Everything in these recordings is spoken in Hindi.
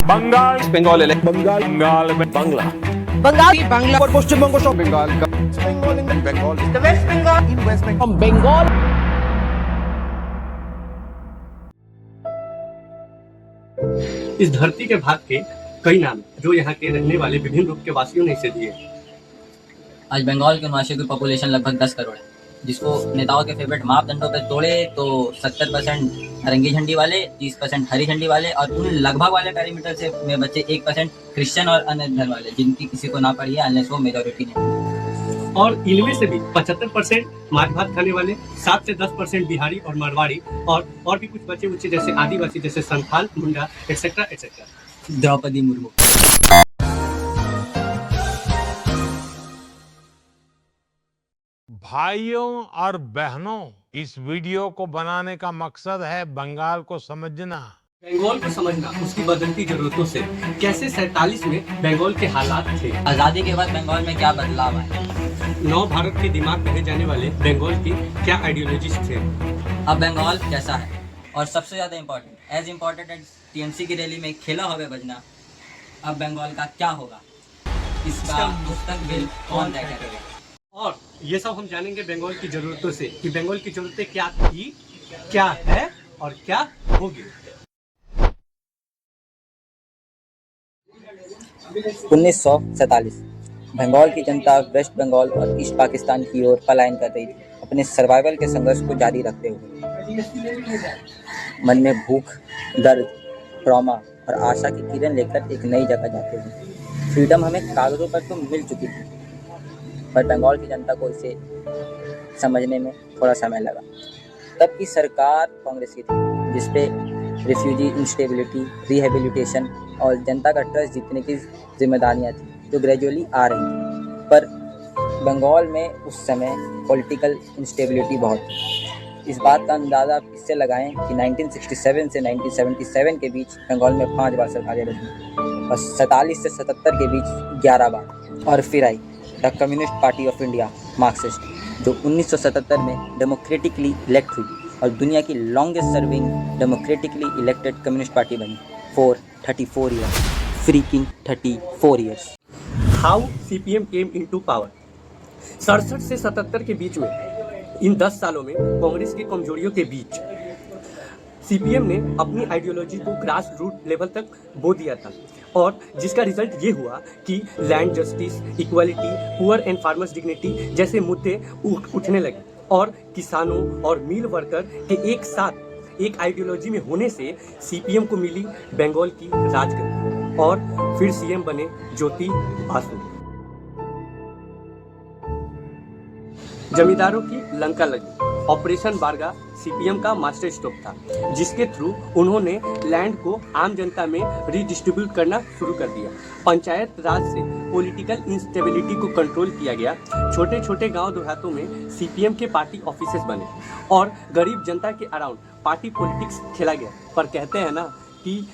बंगाल বেঙ্গল बंगाल बंगाल में বাংলা बंगाल बांग्ला और পশ্চিমবঙ্গ সব বেঙ্গল বেঙ্গল वेस्ट बंगाल इन वेस्ट बेंगल बंगाल इस धरती के भाग के कई नाम जो यहाँ के रहने वाले विभिन्न रूप के वासियों ने इसे दिए। आज बंगाल के निवासियों की पॉपुलेशन लगभग 10 करोड़ है, जिसको नेताओं के फेवरेट मापदंडों पर तोड़े तो 70% रंगी झंडी वाले, 30% हरी झंडी वाले और उन लगभग वाले पैरामीटर से में बचे 1% क्रिश्चियन और अन्य धर्म वाले, जिनकी किसी को ना पड़ी है अनलेस वो मेजोरिटी नहीं। और इनमें से भी 75% माछ भात खाने वाले, 7 से 10% बिहारी और मारवाड़ी और भी कुछ बचे उच्च जैसे आदिवासी जैसे संथाल, मुंडा एक्सेट्रा एक्सेट्रा। द्रौपदी मुर्मू। भाइयों और बहनों, इस वीडियो को बनाने का मकसद है बंगाल को समझना। बंगाल को समझना उसकी बदलती जरूरतों से कैसे 47 में बंगाल के हालात थे, आज़ादी के बाद बंगाल में क्या बदलाव आए, नव भारत के दिमाग कहे जाने वाले बंगाल की क्या आइडियोलॉजीज थे, अब बंगाल कैसा है, और सबसे ज़्यादा इम्पोर्टेंट एज टीएमसी की रैली में खेला होवे बजना, अब बंगाल का क्या होगा, इसका मुस्तकबिल कौन तय करेगा। और ये सब हम जानेंगे बंगाल की जरूरतों से कि बंगाल की जरूरतें क्या थी, क्या है और क्या होगी। 1947 बंगाल की जनता वेस्ट बंगाल और ईस्ट पाकिस्तान की ओर पलायन कर रही थी, अपने सर्वाइवल के संघर्ष को जारी रखते हुए। मन में भूख, दर्द, ट्रॉमा और आशा की किरण लेकर एक नई जगह जाते हुए। फ्रीडम हमें कागजों पर तो मिल चुकी थी, पर बंगाल की जनता को इसे समझने में थोड़ा समय लगा। तब की सरकार कांग्रेस की थी, जिसपे रिफ्यूजी इंस्टेबिलिटी, रिहेबिलिटेशन और जनता का ट्रस्ट जीतने की जिम्मेदारियां थी, जो ग्रेजुअली आ रही थी। पर बंगाल में उस समय पॉलिटिकल इंस्टेबिलिटी बहुत थी। इस बात का अंदाज़ा आप इससे लगाएं कि 1967 से 1977 के बीच बंगाल में 5 बार सरकारें बदली और 47 से 77 के बीच 11 बार। और फिर आई the communist party of India, Marxist, जो 1977 में डेमोक्रेटिकली इलेक्ट हुई और दुनिया की longest serving democratically elected communist party बनी for 34 years, freaking 34 years. How CPM came into power. 67 से 77 के बीच में, इन 10 सालों में कांग्रेस की कमजोरियों के बीच सीपीएम ने अपनी आइडियोलॉजी को ग्रास रूट लेवल तक बो दिया था, और जिसका रिजल्ट ये हुआ कि land justice, equality, poor and farmers dignity जैसे मुद्दे उठने लगे, और किसानों और मिल वर्कर के एक साथ एक आइडियोलॉजी में होने से सीपीएम को मिली बंगाल की राजगद्दी, और फिर सीएम बने ज्योति बासु। जमींदारों की लंका लगी। ऑपरेशन बारगा सीपीएम का मास्टर स्ट्रोक था, जिसके थ्रू उन्होंने लैंड को आम जनता में रीडिस्ट्रीब्यूट करना शुरू कर दिया। पंचायत राज से पॉलिटिकल इंस्टेबिलिटी को कंट्रोल किया गया। छोटे छोटे गांव देहातों में सीपीएम के पार्टी ऑफिसेस बने और गरीब जनता के अराउंड पार्टी पॉलिटिक्स खेला गया। पर कहते हैं ना कि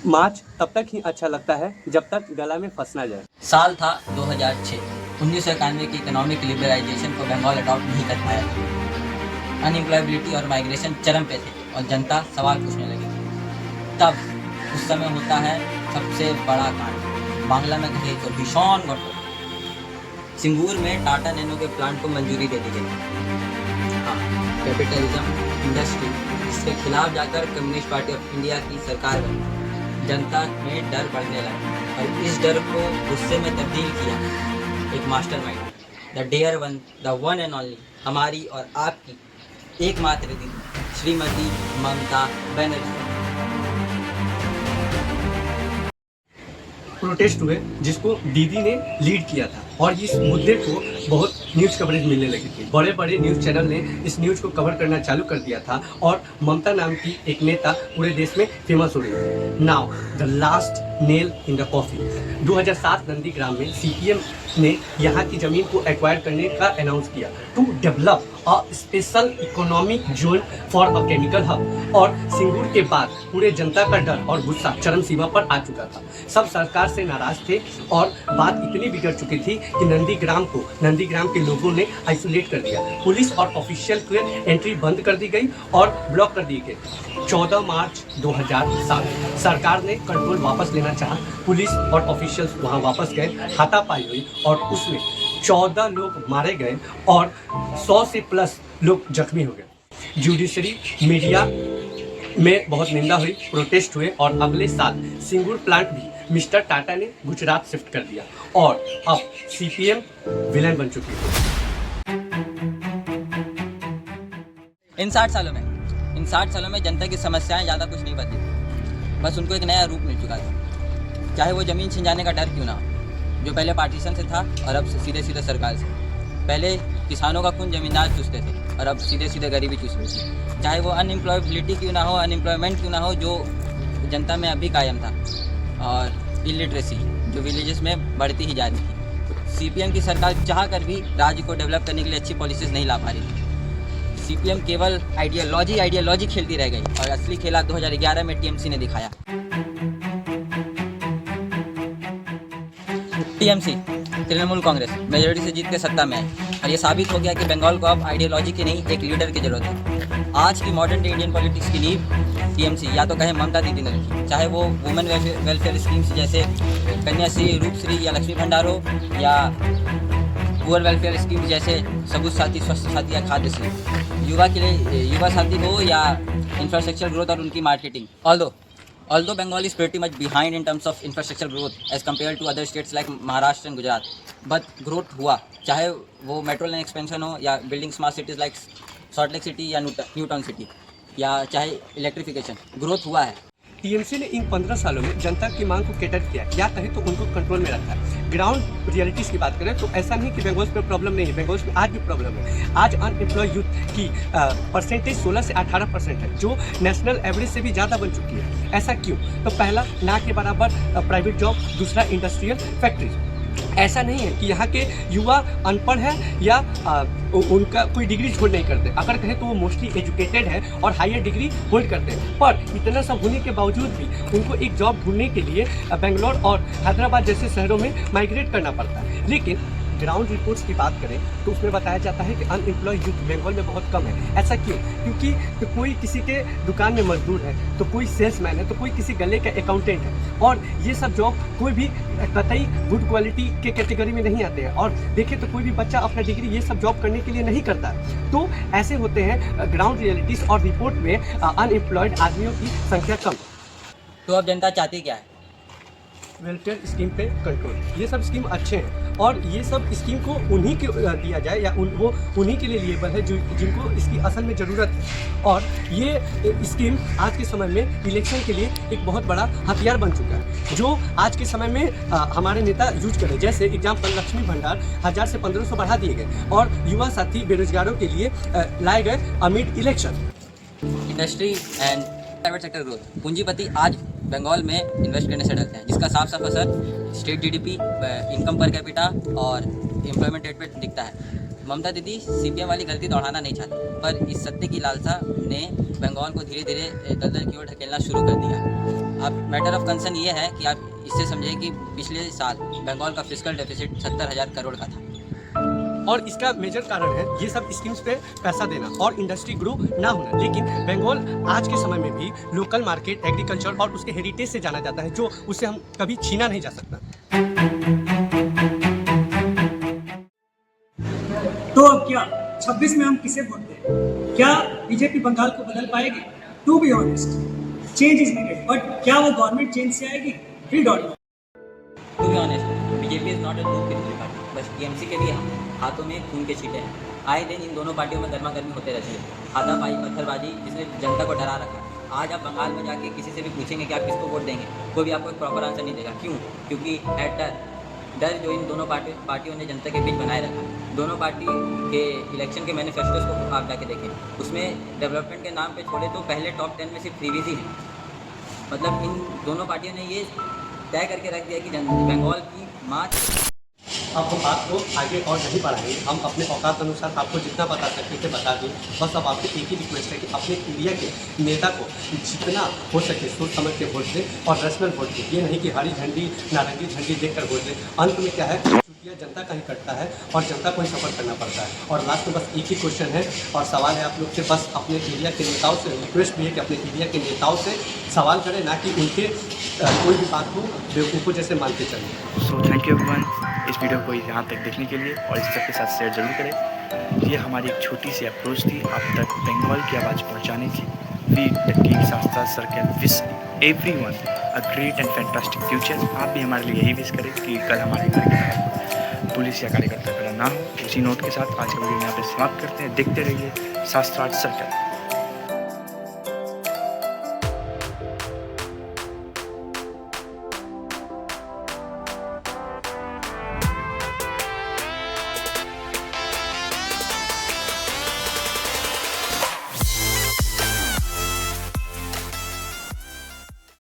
मार्च तब तक ही अच्छा लगता है जब तक गला में फंस ना जाए। साल था 2006। 1991 की इकोनॉमिक लिबरलाइजेशन को बंगाल अडॉप्ट नहीं कर पाया था। अनएम्प्लॉयबिलिटी और माइग्रेशन चरम पे थे और जनता सवाल पूछने लगी। तब उस समय होता है सबसे बड़ा कांड, बांग्ला में कहे तो भीषण घटना। सिंगूर में टाटा नैनो के प्लांट को मंजूरी दे दी गई। हाँ, कैपिटलिज्म इंडस्ट्री, इसके खिलाफ जाकर कम्युनिस्ट पार्टी ऑफ इंडिया की सरकार बनी। जनता में डर बढ़ने लगा और इस डर को गुस्से में तब्दील किया एक mastermind, the dare one, the one and only, हमारी और आपकी एकमात्र दीदी श्रीमती ममता बनर्जी। प्रोटेस्ट हुए जिसको दीदी ने लीड किया था, और इस मुद्दे को बहुत न्यूज़ कवरेज मिलने लगी थी। बड़े बड़े न्यूज़ चैनल ने इस न्यूज़ को कवर करना चालू कर दिया था, और ममता नाम की एक नेता पूरे देश में फेमस हो रही है। Now the last nail in the coffee. 2007 Nandigram में सीपीएम ने यहाँ की ज़मीन को एक्वायर करने का अनाउंस किया to develop special economic zone for a chemical hub और सिंगूर के बाद पूरे जनता का डर और गुस्सा चरम सीमा पर आ चुका था। सब सरकार से नाराज थे और बात इतनी बिगड़ चुकी थी कि नंदीग्राम के लोगों ने आइसोलेट कर दिया। पुलिस और ऑफिशियल की एंट्री बंद कर दी गई और ब्लॉक कर दी गई। 14 मार्च 2007 सरकार ने कंट्रोल वापस लेना चाहा। पुलिस और ऑफिशियल्स वहां वापस गए, हाथापाई हुई और उसमें 14 लोग मारे गए और 100 से प्लस लोग जख्मी हो गए। जुडिशरी मीडिया में बहुत निंदा हुई, प्रोटेस्ट हुए और अगले साल सिंगूर प्लांट भी मिस्टर टाटा ने गुजरात शिफ्ट कर दिया और अब सीपीएम विलेन बन चुकी है। इन 60 सालों में जनता की समस्याएं ज़्यादा कुछ नहीं बदली, बस उनको एक नया रूप मिल चुका था। चाहे वो ज़मीन छिन जाने का डर क्यों ना हो, जो पहले पार्टीशन से था और अब सीधे सरकार से। पहले किसानों का खून जमींदार चूसते थे और अब सीधे गरीबी चूस रही थी। चाहे वो अनएम्प्लॉयबिलिटी क्यों ना हो, अनएम्प्लॉयमेंट क्यों ना हो, जो जनता में अभी कायम था, और इलिटरेसी जो विलेजेस में बढ़ती ही जा रही थी। सीपीएम की सरकार चाह कर भी राज्य को डेवलप करने के लिए अच्छी पॉलिसीज़ नहीं ला पा रही थी। सीपीएम केवल आइडियोलॉजी खेलती रह गई और असली खेला 2011 में टीएमसी ने दिखाया। टीएमसी तृणमूल कांग्रेस मेजोरिटी से जीत के सत्ता में आई और ये साबित हो गया कि बंगाल को अब आइडियोलॉजी की नहीं, एक लीडर की जरूरत है। आज की मॉडर्न डे इंडियन पॉलिटिक्स की नींव टीएमसी या तो कहें ममता दीदी ने रखी, चाहे वो वुमेन वेलफेयर स्कीम्स जैसे कन्याश्री, रूपश्री या लक्ष्मी भंडार हो, या पुअर वेलफेयर स्कीम जैसे सबूत साथी, स्वास्थ्य साथी या खाद्य श्री, युवा के लिए युवा साथी हो, या इंफ्रास्ट्रक्चर ग्रोथ और उनकी marketing. Although Bengal is pretty much behind in terms of infrastructure growth as compared to other states like Maharashtra and Gujarat, but growth हुआ, चाहे वो मेट्रो लाइन एक्सपेंशन हो या building smart cities like salt lake city या न्यू टाउन सिटी, या चाहे इलेक्ट्रिफिकेशन, ग्रोथ हुआ है। टीएमसी ने इन 15 सालों में जनता की मांग को कैटर किया, क्या कहें तो उनको कंट्रोल में रखा है। ग्राउंड रियलिटीज़ की बात करें तो ऐसा नहीं कि बंगाल में प्रॉब्लम नहीं है, बंगाल में आज भी प्रॉब्लम है। आज अनएम्प्लॉय यूथ की परसेंटेज 16 से 18% है, जो नेशनल एवरेज से भी ज़्यादा बन चुकी है। ऐसा क्यों? तो पहला, ना के बराबर प्राइवेट जॉब, दूसरा इंडस्ट्रियल फैक्ट्रीज। ऐसा नहीं है कि यहाँ के युवा अनपढ़ है या उनका कोई डिग्री होल्ड नहीं करते। अगर कहें तो वो मोस्टली एजुकेटेड है और हायर डिग्री होल्ड करते हैं, पर इतना सब होने के बावजूद भी उनको एक जॉब ढूंढने के लिए बेंगलोर और हैदराबाद जैसे शहरों में माइग्रेट करना पड़ता है। लेकिन ग्राउंड रिपोर्ट्स की बात करें तो उसमें बताया जाता है कि अनएम्प्लॉय यूथ बंगाल में बहुत कम है। ऐसा क्यों? क्योंकि तो कोई किसी के दुकान में मजदूर है, तो कोई सेल्समैन है, तो कोई किसी गले का अकाउंटेंट है, और ये सब जॉब कोई भी कतई गुड क्वालिटी के कैटेगरी में नहीं आते हैं। और देखें तो कोई भी बच्चा अपना डिग्री ये सब जॉब करने के लिए नहीं करता। तो ऐसे होते हैं ग्राउंड रियलिटीज़ और रिपोर्ट में अनएम्प्लॉयड आदमियों की संख्या कम। तो अब जनता चाहती क्या है? वेलफेयर स्कीम पे कंट्रोल। ये सब स्कीम अच्छे हैं और ये सब स्कीम को उन्हीं को दिया जाए या वो उन्हीं के लिए लिएबल है जो जिनको इसकी असल में ज़रूरत है। और ये स्कीम आज के समय में इलेक्शन के लिए एक बहुत बड़ा हथियार बन चुका है, जो आज के समय में हमारे नेता यूज करें। जैसे एग्जाम्पल, लक्ष्मी भंडार 1000 से 1500 बढ़ा दिए गए और युवा साथी बेरोजगारों के लिए लाए गए amid election. Industry and private sector growth, पूंजीपति आज बंगाल में इन्वेस्ट करने से डरते हैं, जिसका साफ असर state GDP, income per capita और एम्प्लॉयमेंट रेट पे दिखता है। ममता दीदी सीपीएम वाली गलती दोहराना नहीं चाहती, पर इस सत्य की लालसा ने बंगाल को धीरे धीरे दलदल की ओर ढकेलना शुरू कर दिया। अब मैटर ऑफ कंसर्न ये है कि आप इससे समझें कि पिछले साल बंगाल का फिस्कल डेफिसिट 70,000 करोड़ का था, और इसका मेजर कारण है ये सब स्कीम्स पे पैसा देना और इंडस्ट्री ग्रो ना होना। लेकिन बंगाल आज के समय में भी लोकल मार्केट, एग्रीकल्चर और उसके हेरिटेज से जाना जाता है, जो उससे हम कभी छीना नहीं जा सकता। तो अब क्या 26 में हम किसे वोट दें? क्या बीजेपी बंगाल को बदल पाएगी? To be honest, change is needed, but क्या वो गवर्नमेंट चेंज से आएगी? We don't know. To be honest, BJP is not a two people party, बस टीएमसी के भी हाथों में खून के छींटे हैं। आए दिन इन दोनों पार्टियों में गर्मा गर्मी होते रहती है, हाथापाई, पत्थरबाजी, जिसने जनता को डरा रखा। आज आप बंगाल में जाके किसी से भी पूछेंगे कि आप किसको वोट देंगे, कोई भी आपको एक प्रॉपर आंसर नहीं देगा। क्यों? क्योंकि डर जो इन दोनों पार्टियों ने जनता के बीच बनाए रखा। दोनों पार्टी के इलेक्शन के मैनिफेस्टोज को आप जाके देखें, उसमें डेवलपमेंट के नाम पे छोड़े तो पहले टॉप 10 में सिर्फ फ्रीवीज ही हैं। मतलब इन दोनों पार्टियों ने ये तय करके रख दिया कि बंगाल की माँ अब हम बात को आगे और नहीं बढ़ाएंगे, हम अपने औकात अनुसार आपको जितना बता सकते थे बता दें। बस अब आपसे एक ही रिक्वेस्ट है कि अपने एरिया के नेता को जितना हो सके सोच समझ के वोट दें और रैशनल वोट दें। ये नहीं कि हरी झंडी नारंगी झंडी देखकर वोट दें। अंत में क्या है, चुटिया जनता का ही कटता है और जनता को ही सफ़र करना पड़ता है। और लास्ट में बस एक ही क्वेश्चन है और सवाल है आप लोग से, बस अपने एरिया के नेताओं से रिक्वेस्ट भी है कि अपने एरिया के नेताओं से सवाल करें, ना कि उनके कोई भी बात को बेवकूफ़ों जैसे मानते चलें। सो थैंक यू एवरीवन इस वीडियो को यहाँ तक देखने के लिए, और इस सबके साथ शेयर जरूर करें। ये हमारी एक छोटी सी अप्रोच थी आप तक बंगाल की आवाज़ पहुँचाने की। वी द टीम शास्त्रा circle wish everyone a great and fantastic future. आप भी हमारे लिए यही विश करें कि कल हमारे घर का पुलिस या कार्यकर्ता खड़ा ना हो। उसी नोट के साथ आज का वीडियो यहाँ पे समाप्त करते हैं। देखते रहिए शास्त्रा सर्कल।